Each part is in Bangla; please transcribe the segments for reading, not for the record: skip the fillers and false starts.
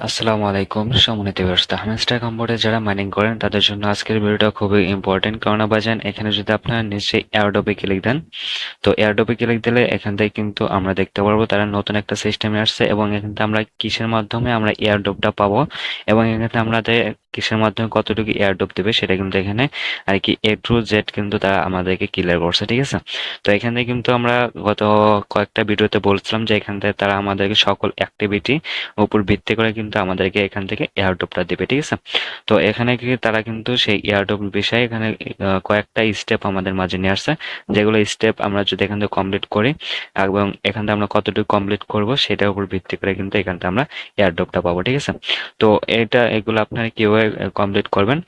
আসসালামু আলাইকুম সম্মানিত ভিউয়ার্স, হামস্টার কম্বোর্ডে যারা মাইনিং করেন তাদের জন্য আজকের ভিডিওটা খুবই ইম্পর্টেন্ট। কারণ বাজান এখানে যদি আপনারা নিচে এয়ারড্রপে ক্লিক দেন, তো এয়ারড্রপে ক্লিক দিলে এখান থেকে কিন্তু আমরা দেখতে পারবো তারা নতুন একটা সিস্টেমে আসছে এবং এখান থেকে আমরা কিসের মাধ্যমে আমরা এয়ারড্রপটা পাবো এবং এখানে আমাদের কিসের মাধ্যমে কতটুকু এয়ারড্রপ দেবে সেটা কিন্তু এখানে আর কি এ টু জেড কিন্তু তারা আমাদেরকে ক্লিয়ার করছে, ঠিক আছে। তো এখান থেকে কিন্তু আমরা গত কয়েকটা ভিডিওতে বলছিলাম যে এখান থেকে তারা আমাদেরকে সকল অ্যাক্টিভিটি উপর ভিত্তি করে কিন্তু আমাদেরকে এখান থেকে এয়ারড্রপটা দিবে, ঠিক আছে। তো এখানে কি তারা কিন্তু সেই এয়ারড্রপ বিষয়ে এখানে কয়েকটা স্টেপ আমাদের মাঝে নিয়ে আসছে, যেগুলো স্টেপ আমরা যদি এখান থেকে কমপ্লিট করি এবং এখান থেকে আমরা কতটুকু কমপ্লিট করব সেটার উপর ভিত্তি করে কিন্তু এখান থেকে আমরা এয়ারড্রপটা পাবো, ঠিক আছে। তো এগুলো আপনারা কিভাবে কমপ্লিট করবেন,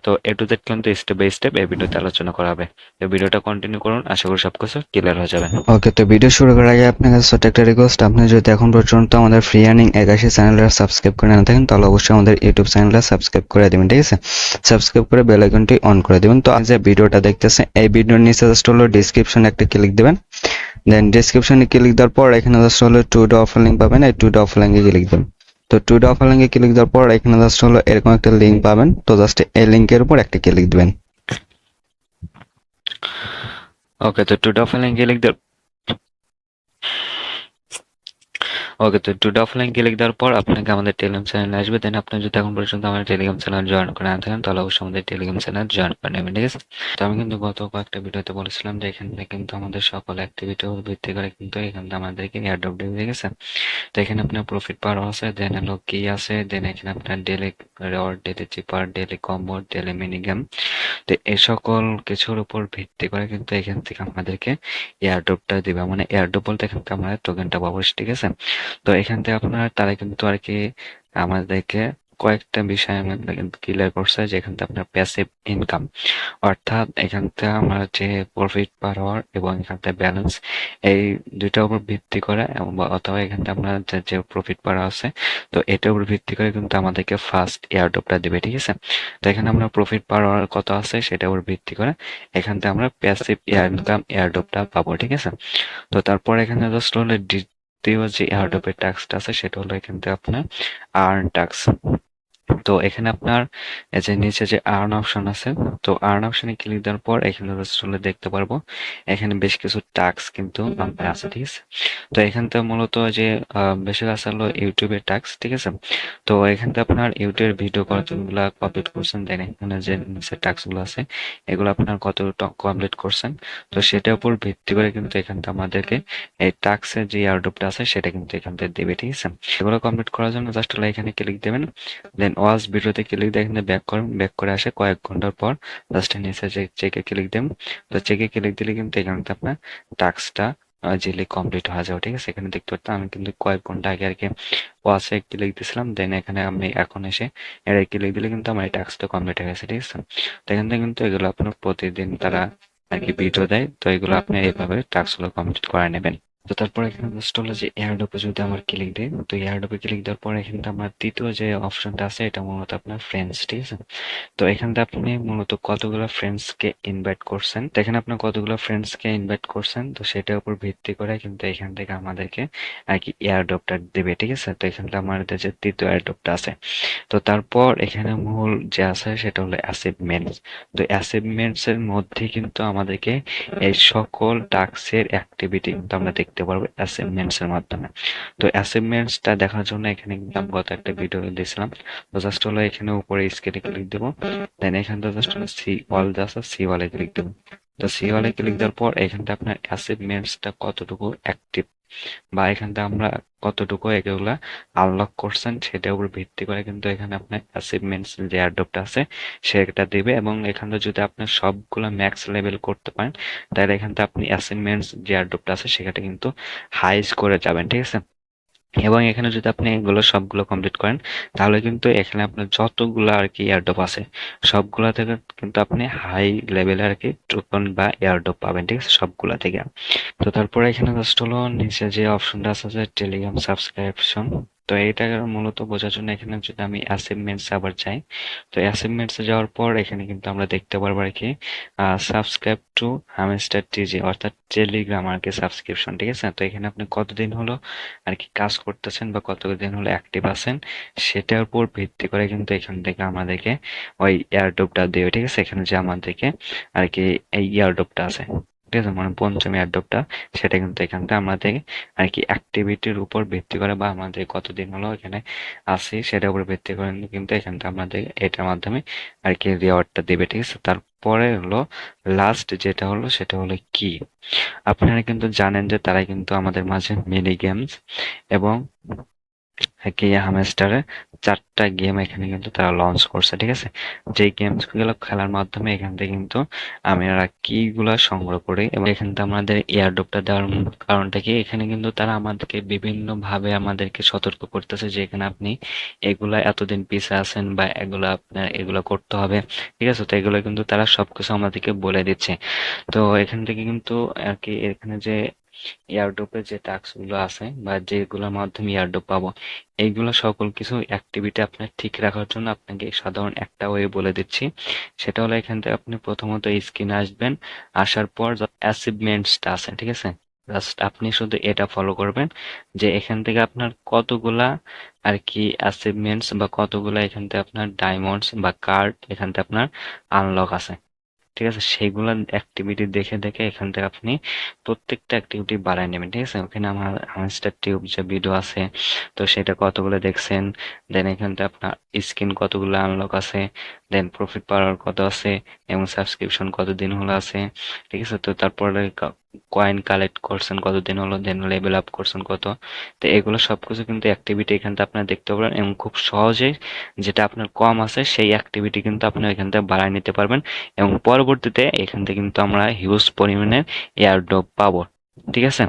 তো এ টু জেড কিন্তু স্টেপ বাই স্টেপ এই ভিডিওতে আলোচনা করা হবে। তো ভিডিওটা কন্টিনিউ করুন, আশা করি সবকিছু ক্লিয়ার হয়ে যাবে। ওকে, তো ভিডিও শুরু করার আগে আপনার কাছে ছোট্ট একটা রিকোয়েস্ট। আপনি যদি এখন পর্যন্ত আমাদের ফ্রি আর্নিং 81 চ্যানেলটা সাবস্ক্রাইব করে না থাকেন তাহলে অবশ্যই আমাদের ইউটিউব চ্যানেলটা সাবস্ক্রাইব করে দিবেন, ঠিক আছে। সাবস্ক্রাইব করে বেল আইকনটি অন করে দিবেন। তো আজ যে ভিডিওটা দেখতেছেন এই ভিডিওর নিচে জাস্ট হলো ডেসক্রিপশনে একটা ক্লিক দিবেন। দেন ডেসক্রিপশনে ক্লিক দেওয়ার পর এখানে জাস্ট হলো টু ডে অফার লিঙ্ক পাবেন, এই টু ডে অফার লিঙ্কে ক্লিক দিবেন। তো টু ডে অফার লিঙ্কে ক্লিক দেওয়ার পর এখানে জাস্ট হলো এরকম একটা লিঙ্ক পাবেন, তো জাস্ট এই লিঙ্কের উপর একটা ক্লিক দিবেন। ওকে, তো টু ডফা লিঙ্কে লিখ দেওয়ার ওকে, তো টু অফলাইন ক্লিক দেওয়ার পর আপনাকে আমাদের টেলিগ্রাম চ্যানেলে আসবে। দেন আপনি যদি এখন পর্যন্ত আমার টেলিগ্রাম চ্যানেল জয়েন করে না থাকেন তাহলে অবশ্যই আমাদের টেলিগ্রাম চ্যানেল জয়েন করে নেবেন, ঠিক আছে। তো আমি কিন্তু গত কয়েকটা ভিডিওতে বলেছিলাম যে এখান থেকে কিন্তু আমাদের সকল অ্যাক্টিভিটির উপর ভিত্তি করে কিন্তু এখান থেকে আমাদেরকে এয়ারড্রপ দেবে, ঠিক আছে। তো এখানে আপনার প্রফিট পাওয়ার আছে, দেন হলো কি আছে, দেন এখানে আপনার ডেলি রিওয়ার্ড, ডেলি চিপার, daily combo, daily mini game. তো এই সকল কিছুর উপর ভিত্তি করে কিন্তু এখান থেকে আমাদেরকে এয়ারড্রপটা দিবে, মানে এয়ারড্রপ বলতে এখান থেকে আমরা টোকেনটা পাবো, ঠিক আছে। তো এখান থেকে আপনার তারা কিন্তু আর কি আমাদেরকে কয়েকটা বিষয় আমাদের ক্লিয়ার করছে যে এখান থেকে আপনার প্যাসিভ ইনকাম, অর্থাৎ এখান থেকে আমরা যে প্রফিট পার হওয়ার এবং এখান থেকে ব্যালেন্স, এই দুইটার উপর ভিত্তি করে অথবা এখান থেকে আমরা যে প্রফিট পার আছে, তো এটার উপর ভিত্তি করে কিন্তু আমাদেরকে ফার্স্ট এয়ারড্রপটা দেবে, ঠিক আছে। তো এখানে আমরা প্রফিট পার হওয়ার কত আছে সেটার উপর ভিত্তি করে এখান থেকে আমরা প্যাসিভ ইনকাম এয়ারড্রপটা পাবো, ঠিক আছে। তো তারপর এখানে জাস্ট হলো দ্বিতীয় যে এয়ারড্রপের টাস্কটা আছে সেটা হলো এখান থেকে আপনার আর্ন টাস্ক। তো এখানে আপনার এই যে নিচে যে আর্ন অপশন আছে, তো আর্ন অপশনে ক্লিক দেওয়ার পর এখানে আসলে দেখতে পারবো এখানে বেশ কিছু টাস্ক কিন্তু আমার আছে, ঠিক আছে। তো এখান থেকে মূলত যে বেশি আছে হলো ইউটিউবের টাস্ক, ঠিক আছে। তো এখান থেকে আপনার ইউটিউবের ভিডিও কতগুলা কমপ্লিট করছেন, দেন এখানে যে নিচে টাস্ক গুলো আছে এগুলো আপনার কত কমপ্লিট করছেন, তো সেটার উপর ভিত্তি করে কিন্তু এখান থেকে আমাদেরকে এই টাস্কের যে এয়ারড্রপটা আছে সেটা কিন্তু এখান থেকে দেবে, ঠিক আছে। এগুলো কমপ্লিট করার জন্য জাস্ট হলো এখানে ক্লিক দেবেন, দেন ওয়াচ ভিডিওতে ক্লিক দিয়ে এখানে ব্যাক করুন, ব্যাক করে আসে কয়েক ঘন্টার পর জাস্ট নিচে যে চেকে ক্লিক দেন। তো চেকে ক্লিক দিলে কিন্তু এখানে আপনার টাস্কটা জিলি কমপ্লিট হয়ে যাবে, ঠিক আছে। এখানে দেখতে পাচ্ছেন আমি কিন্তু কয়েক ঘন্টা আগে আর কি ওয়াচে ক্লিক দিয়েছিলাম, দেন এখানে আমি এখন এসে এর ক্লিক দিলে কিন্তু আমার এই টাস্কটা কমপ্লিট হয়ে গেছে, ঠিক আছে। তো এখান থেকে কিন্তু এগুলো আপনার প্রতিদিন তারা আর কি ভিডিও দেয়, তো এগুলো আপনি এইভাবে টাস্কগুলো কমপ্লিট করে নেবেন। তো তারপর এখানে জাস্ট হলো যে এয়ারড্রপে যদি আমার ক্লিক দেয়, তো এয়ারড্রপে ক্লিক দেওয়ার পর এখানে আমার তৃতীয় যে অপশনটা আছে এটা মূলত আপনার ফ্রেন্ডস, ঠিক আছে। তো এখানটা আপনি মূলত কতগুলো ফ্রেন্ডসকে ইনভাইট করছেন, তো এখানে আপনি কতগুলো ফ্রেন্ডসকে ইনভাইট করছেন, তো সেটার উপর ভিত্তি করে কিন্তু এখান থেকে আমাদেরকে আর কি এয়ারড্রপটা দেবে, ঠিক আছে। তো এখানটা আমাদের যে তৃতীয় এয়ারড্রপটা আছে, তো তারপর এখানে মূল যে আছে সেটা হলো অ্যাচিভমেন্টস। তো অ্যাচিভমেন্টস এর মধ্যে কিন্তু আমাদেরকে এই সকল টাস্কের অ্যাক্টিভিটি কিন্তু আমরা দেখতে পারবো অ্যাচিভমেন্টস এর মাধ্যমে। তো অ্যাচিভমেন্টসটা দেখার জন্য এখানে কিন্তু আমি গত একটা ভিডিও দিয়েছিলাম, তো জাস্ট হলো এখানে উপরে স্কেলে ক্লিক দেবো, দেন এখান থেকে জাস্ট হলো সি অল জাস্ট সি ওয়ালে ক্লিক দেবো। তো সি ওয়ালে ক্লিক দেওয়ার পর এখানটা আপনার অ্যাচিভমেন্টসটা কতটুকু অ্যাক্টিভ বা এখানটা আমরা কতটুকু এগুলা আনলক করছেন সেটার উপর ভিত্তি করে কিন্তু এখানে আপনার অ্যাচিভমেন্টস যে এয়ারড্রপটা আছে সেটা দিবে, এবং এখানে যদি আপনি সবগুলা ম্যাক্স লেভেল করতে পারেন তাহলে এখানটা আপনি অ্যাচিভমেন্টস যে এয়ারড্রপটা আছে সেটা কিন্তু হাইজ করে যাবেন, ঠিক আছে। এবং এখানে যদি আপনি এগুলো সবগুলো কমপ্লিট করেন তাহলে কিন্তু এখানে আপনার যতগুলো আর কি এয়ারড্রপ আছে সবগুলা থেকে কিন্তু আপনি হাই লেভেলে আর কি টোকন বা এয়ারড্রপ পাবেন, ঠিক আছে, সবগুলা থেকে। তো তারপরে এখানে জাস্ট হলো নিচে যে অপশনটা আছে যে টেলিগ্রাম সাবস্ক্রিপশন, তো এটা মূলত বোঝার জন্য এখানে যদি আমি অ্যাচিভমেন্টস আবার যাই, তো অ্যাচিভমেন্টস এ যাওয়ার পর এখানে কিন্তু আমরা দেখতে পারবো আর কি সাবস্ক্রাইব টু হামস্টার টিজি, অর্থাৎ টেলিগ্রাম আর কি সাবস্ক্রিপশন, ঠিক আছে? তো এখানে আপনি কতদিন হলো আর কি কাজ করতেছেন বা কতদিন হলো অ্যাক্টিভ আছেন সেটার উপর ভিত্তি করে কিন্তু এখান থেকে আমাদেরকে ওই এয়ারড্রপটা দেবে, ঠিক আছে? এখানে যে আমাদেরকে আর কি এই এয়ারড্রপটা আছে, ঠিক আছে, মানে পঞ্চম এয়ারড্রপটা, সেটা কিন্তু এখানটা আমাদের আর কি অ্যাক্টিভিটির উপর ভিত্তি করে বা আমাদের কতদিন হলো এখানে আছি সেটার উপর ভিত্তি করে কিন্তু এখানটা আমাদের এটার মাধ্যমে আর কি রিওয়ার্ডটা দিবে, ঠিক আছে? তারপরে হলো লাস্ট যেটা হলো সেটা হলো কি, আপনারা কিন্তু জানেন যে তারা কিন্তু আমাদের মাঝে মিনি গেমস এবং কি হামেস্টারে 4টা গেম এখানে কিন্তু তারা লঞ্চ করছে, ঠিক আছে? যে গেমস গুলো খেলার মাধ্যমে এখান থেকে কিন্তু আমরা কি গুলা সংগ্রহ করি এবং এখান থেকে আমাদের এয়ারড্রপটা দেওয়ার মূল কারণটা কি, এখানে কিন্তু তারা আমাদেরকে বিভিন্ন ভাবে আমাদেরকে সতর্ক করতেছে যে এখানে আপনি এগুলা এতদিন পিছে আছেন বা এগুলা আপনার এগুলা করতে হবে, ঠিক আছে? তো এগুলো কিন্তু তারা সবকিছু আমাদেরকে বলে দিচ্ছে। তো এখান থেকে কিন্তু আর কি এখানে যে এয়ারড্রপের যে টাস্ক গুলো আছে বা যেগুলোর মাধ্যমে এয়ারড্রপ পাবো, এইগুলো সকল কিছু অ্যাক্টিভিটি আপনার ঠিক রাখার জন্য আপনাকে সাধারণ একটা ওয়ে বলে দিচ্ছি। সেটা হলো এখান থেকে আপনি প্রথমত স্ক্রিনে আসবেন, আসার পর অ্যাচিভমেন্টসটা আছে, ঠিক আছে? জাস্ট আপনি শুধু এটা ফলো করবেন যে এখান থেকে আপনার কতগুলা আর কি অ্যাচিভমেন্টস বা কতগুলা এখান থেকে আপনার ডায়মন্ডস বা কার্ড এখান থেকে আপনার আনলক আছে, ঠিক আছে? সেইগুলা অ্যাক্টিভিটি দেখে দেখে এখান থেকে আপনি প্রত্যেকটা অ্যাক্টিভিটি বাড়ায় নেবেন, ঠিক আছে? ওখানে আমার হামস্টার টিউব যে ভিডিও আছে, তো সেটা কতগুলো দেখছেন, দেন এখান থেকে আপনার স্কিন কতগুলো আনলক আছে, দেন প্রফিট পাওয়ার কত আছে এবং সাবস্ক্রিপশন কতদিন হলো আছে, ঠিক আছে? তো তারপরে কয়েন কালেক্ট করছেন কতদিন হলো, দেন লেভেল আপ করছেন কত। তো এগুলো সবকিছু কিন্তু অ্যাক্টিভিটি এখান থেকে আপনারা দেখতে পারেন এবং খুব সহজেই যেটা আপনার কম আছে সেই অ্যাক্টিভিটি কিন্তু আপনি এখান থেকে বাড়ায় নিতে পারবেন এবং পরবর্তীতে এখান থেকে কিন্তু আমরা হিউজ পরিমাণের এয়ারড্রপ পাবো, ঠিক আছে?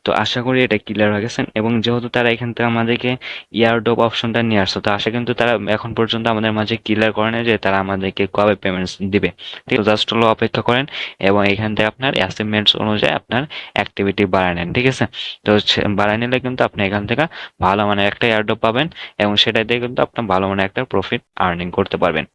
তো আশা করি এটা ক্লিয়ার হয়ে গেছেন এবং যেহেতু তারা এখান থেকে আমাদেরকে এয়ারড্রপ অপশনটা নিয়ে আসছে, তো আশা কিন্তু তারা এখন পর্যন্ত আমাদের মাঝে ক্লিয়ার করে না যে তারা আমাদেরকে কবে পেমেন্টস দিবে, ঠিক আছে? জাস্ট হলো অপেক্ষা করেন এবং এখান থেকে আপনার অ্যাচিভমেন্টস অনুযায়ী আপনার অ্যাক্টিভিটি বাড়ায় নেন, ঠিক আছে? তো বাড়ায় নিলে কিন্তু আপনি এখান থেকে ভালো মানের একটা এয়ারড্রপ পাবেন এবং সেটা দিয়ে কিন্তু আপনার ভালো মানের একটা প্রফিট আর্নিং করতে পারবেন।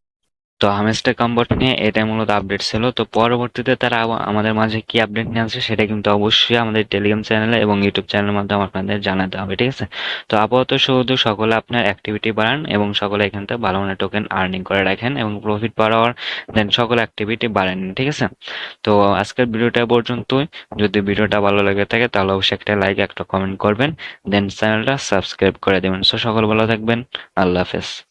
তো হামেস্টার কম্বোট নিয়ে এটাই মূলত আপডেট ছিল। তো পরবর্তীতে তারা আমাদের মাঝে কি আপডেট নিয়ে আসছে সেটা কিন্তু অবশ্যই আমাদের টেলিগ্রাম চ্যানেলে এবং ইউটিউব চ্যানেলের মাধ্যমে আপনাদের জানাতে হবে, ঠিক আছে? তো আপাতত শুধু সকলে আপনার অ্যাক্টিভিটি বাড়ান এবং সকলে এখান থেকে ভালো মানের টোকেন আর্নিং করে রাখেন এবং প্রফিট বাড়াবার দেন সকল অ্যাক্টিভিটি বাড়ান, ঠিক আছে? তো আজকের ভিডিওটা পর্যন্তই। যদি ভিডিওটা ভালো লাগে থাকে তাহলে অবশ্যই একটা লাইক একটা কমেন্ট করবেন, দেন চ্যানেলটা সাবস্ক্রাইব করে দেবেন। সো সকল ভালো থাকবেন। আল্লাহ হাফেজ।